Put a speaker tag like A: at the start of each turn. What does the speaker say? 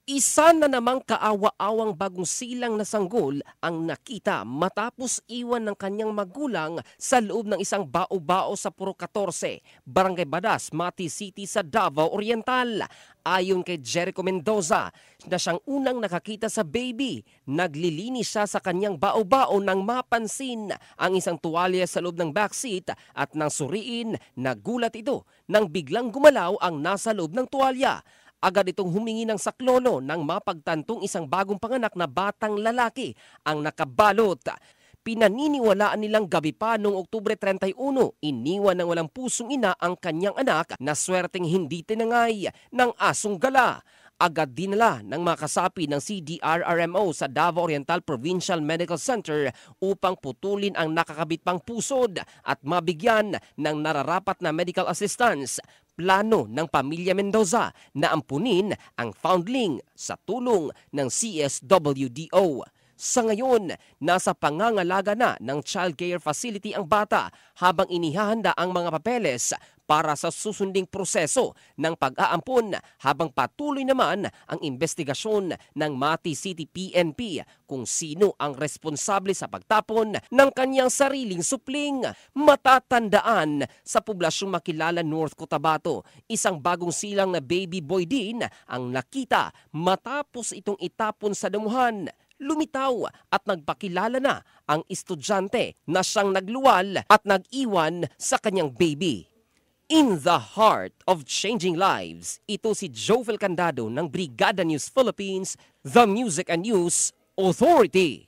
A: Isa na namang kaawa-awang bagong silang na sanggol ang nakita matapos iwan ng kanyang magulang sa loob ng isang bao-bao sa Puro 14, Barangay Badas, Mati City sa Davao Oriental. Ayon kay Jericho Mendoza na siyang unang nakakita sa baby, naglilinis siya sa kanyang bao-bao nang mapansin ang isang tuwalya sa loob ng backseat at nang suriin, nagulat ito nang biglang gumalaw ang nasa loob ng tuwalya. Agad itong humingi ng saklolo nang mapagtantong isang bagong panganak na batang lalaki ang nakabalot. Pinaniniwalaan nilang gabi pa noong Oktubre 31, iniwan ng walang pusong ina ang kanyang anak na swerteng hindi tinangay ng asong gala. Agad dinala ng mga kasapi ng CDRRMO sa Davao Oriental Provincial Medical Center upang putulin ang nakakabit pang pusod at mabigyan ng nararapat na medical assistance. Plano ng pamilya Mendoza na ampunin ang foundling sa tulong ng CSWDO. Sa ngayon, nasa pangangalaga na ng child care facility ang bata habang inihahanda ang mga papeles para sa susunding proseso ng pag-aampon habang patuloy naman ang investigasyon ng Mati City PNP kung sino ang responsable sa pagtapon ng kanyang sariling supling. Matatandaan sa poblasyong Makilala, North Cotabato, isang bagong silang na baby boy din ang nakita matapos itong itapon sa damuhan. Lumitaw at nagpakilala na ang estudyante na siyang nagluwal at nag-iwan sa kanyang baby. In the heart of changing lives, ito si Jovel Candado ng Brigada News Philippines, The Music and News Authority.